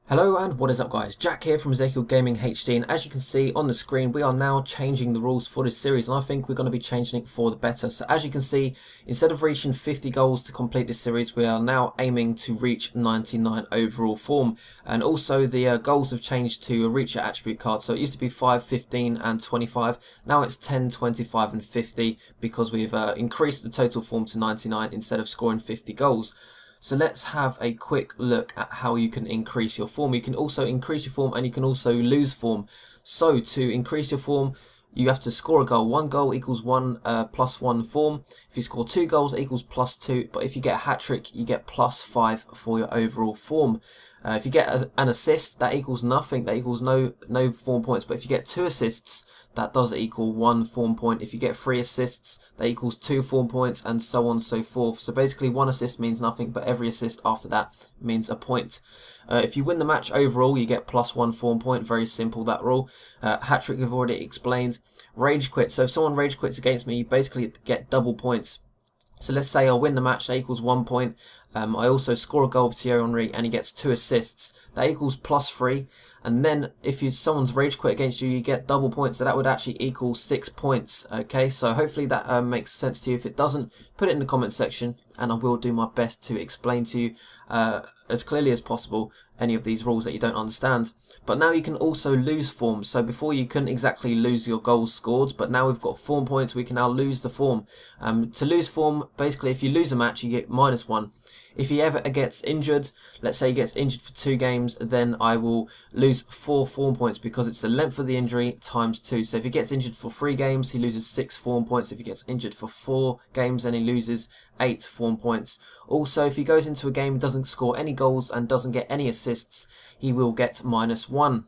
Hello and what is up guys, Jack here from Ezekiel Gaming HD, and as you can see on the screen we are now changing the rules for this series, and I think we're going to be changing it for the better. So as you can see, instead of reaching 50 goals to complete this series, we are now aiming to reach 99 overall form, and also the goals have changed to reach your attribute card. So it used to be 5, 15 and 25, now it's 10, 25 and 50 because we've increased the total form to 99 instead of scoring 50 goals. So let's have a quick look at how you can increase your form. You can also increase your form and you can also lose form. So to increase your form, you have to score a goal. One goal equals plus one form. If you score 2 goals, it equals +2. But if you get a hat-trick, you get +5 for your overall form. If you get an assist, that equals nothing. That equals no form points. But if you get 2 assists, that does equal 1 form point. If you get 3 assists, that equals 2 form points, and so on and so forth. So basically 1 assist means nothing, but every assist after that means a point. If you win the match overall, you get +1 form point. Very simple, that rule. Hat-trick I've already explained. Rage quit. So if someone rage quits against me, you basically get double points. So let's say I win the match, that equals 1 point. I also score a goal with Thierry Henry and he gets 2 assists. That equals +3. And then if someone's rage quit against you, you get double points. So that would actually equal 6 points. Okay, so hopefully that makes sense to you. If it doesn't, put it in the comment section and I will do my best to explain to you as clearly as possible any of these rules that you don't understand. But now you can also lose form. So before you couldn't exactly lose your goals scored, but now we've got form points, we can now lose the form. To lose form, basically if you lose a match, you get -1. If he ever gets injured, let's say he gets injured for 2 games, then I will lose 4 form points because it's the length of the injury times 2. So if he gets injured for 3 games, he loses 6 form points. If he gets injured for 4 games, then he loses 8 form points. Also, if he goes into a game, doesn't score any goals and doesn't get any assists, he will get -1.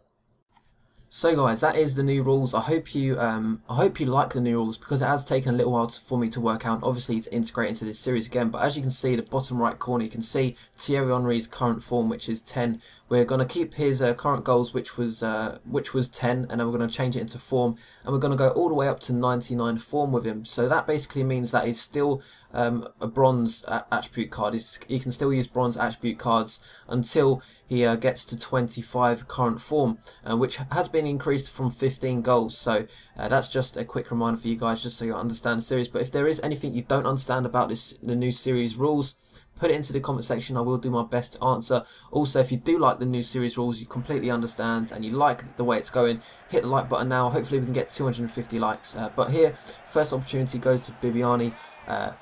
So guys, that is the new rules. I hope you like the new rules because it has taken a little while for me to work out, obviously, to integrate into this series again. But as you can see, the bottom right corner, you can see Thierry Henry's current form, which is 10. We're going to keep his current goals, which was 10, and then we're going to change it into form, and we're going to go all the way up to 99 form with him. So that basically means that he's still a bronze attribute card. He can still use bronze attribute cards until he gets to 25 current form, which has been increased from 15 goals. So that's just a quick reminder for you guys, just so you understand the series. But if there is anything you don't understand about the new series rules, put it into the comment section. I will do my best to answer. Also, if you do like the new series rules, you completely understand and you like the way it's going, hit the like button now. Hopefully we can get 250 likes. But here, first opportunity goes to Bibiani.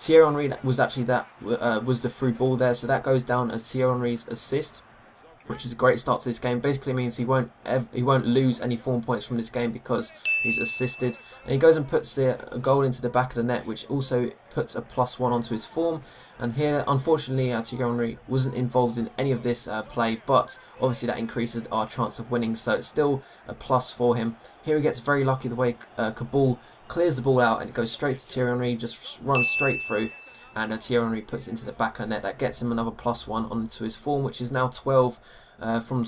Thierry Henry was actually was the through ball there, so that goes down as Thierry Henry's assist, which is a great start to this game. Basically means he won't lose any form points from this game because he's assisted. And he goes and puts a goal into the back of the net, which also puts a +1 onto his form. And here, unfortunately, Thierry Henry wasn't involved in any of this play, but obviously that increases our chance of winning, so it's still a plus for him. Here he gets very lucky the way Kabul clears the ball out and it goes straight to Thierry Henry, just runs straight through. And Thierry Henry puts it into the back of the net. That gets him another +1 onto his form, which is now 12 from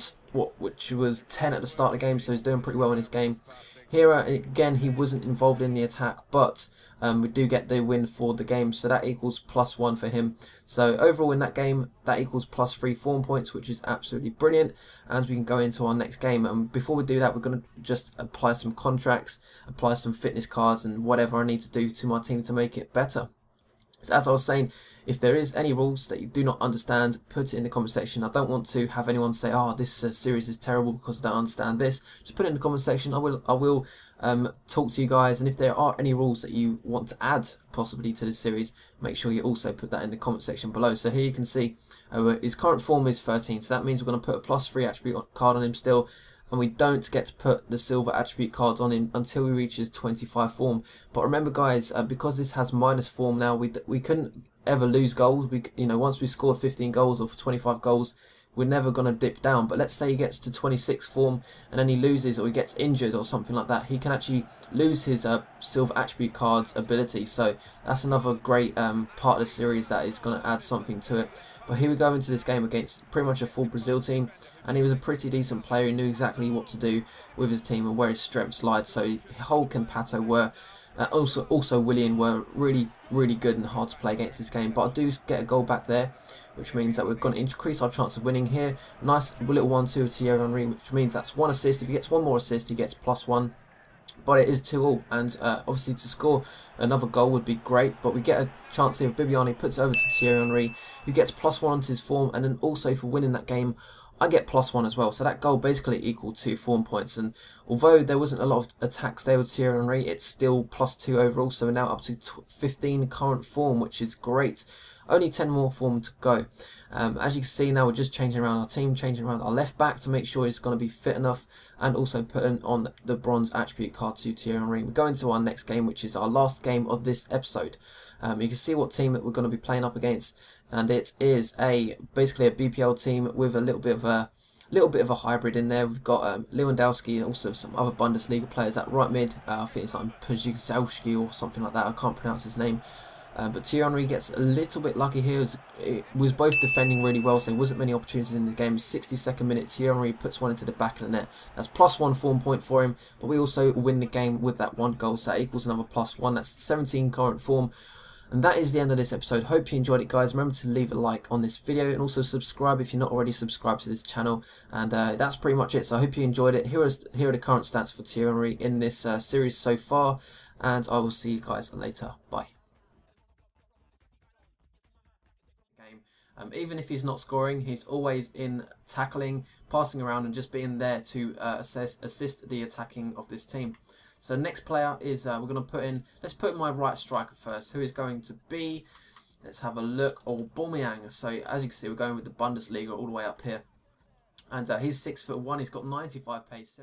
which was 10 at the start of the game, so he's doing pretty well in his game. Here again, he wasn't involved in the attack, but we do get the win for the game, so that equals +1 for him. So overall in that game, that equals +3 form points, which is absolutely brilliant. And we can go into our next game. And before we do that, we're going to just apply some contracts, apply some fitness cards, and whatever I need to do to my team to make it better. So as I was saying, if there is any rules that you do not understand, put it in the comment section. I don't want to have anyone say, "Oh, this series is terrible because I don't understand this." Just put it in the comment section. I will talk to you guys, and if there are any rules that you want to add possibly to this series, make sure you also put that in the comment section below. So here you can see his current form is 13, so that means we're going to put a +3 attribute card on him still. And we don't get to put the silver attribute cards on him until he reaches 25 form. But remember guys, because this has minus form now, we couldn't ever lose goals. Once we scored 15 goals or 25 goals, we're never going to dip down. But let's say he gets to 26 form and then he loses or he gets injured or something like that, he can actually lose his silver attribute cards ability. So that's another great part of the series that is going to add something to it. But here we go into this game against pretty much a full Brazil team, and he was a pretty decent player. He knew exactly what to do with his team and where his strengths lied. So Hulk and Pato were Also Willian were really good and hard to play against this game, but I do get a goal back there, which means that we're going to increase our chance of winning here. Nice little 1-2 with Thierry Henry, which means that's 1 assist. If he gets 1 more assist, he gets +1. But it is 2-2, and obviously to score another goal would be great, but we get a chance here. Bibiani puts it over to Thierry Henry, who gets +1 onto his form, and then also for winning that game, I get +1 as well. So that goal basically equaled 2 form points, and although there wasn't a lot of attacks there with Thierry Henry, it's still +2 overall, so we're now up to 15 current form, which is great. Only 10 more form to go. As you can see now, we're just changing around our team, changing around our left back to make sure he's going to be fit enough, and also putting on the bronze attribute card to Thierry Henry. We go into our next game, which is our last game of this episode. You can see what team that we're going to be playing up against, and it is basically a BPL team with a little bit of a hybrid in there. We've got Lewandowski and also some other Bundesliga players at right mid. I think it's like Pajikowski or something like that. I can't pronounce his name. But Thierry Henry gets a little bit lucky here. It was both defending really well, so there wasn't many opportunities in the game. 62nd minute, Thierry Henry puts one into the back of the net. That's +1 form point for him, but we also win the game with that 1 goal, so that equals another +1. That's 17 current form. And that is the end of this episode. Hope you enjoyed it, guys. Remember to leave a like on this video and also subscribe if you're not already subscribed to this channel. And that's pretty much it. So I hope you enjoyed it. Here are the current stats for Thierry Henry in this series so far. And I will see you guys later. Bye. Even if he's not scoring, he's always in tackling, passing around, and just being there to assist the attacking of this team. So next player is we're going to put in. Let's put in my right striker first. Who is going to be? Let's have a look. Aubameyang. So as you can see, we're going with the Bundesliga all the way up here, and he's 6'1". He's got 95 pace.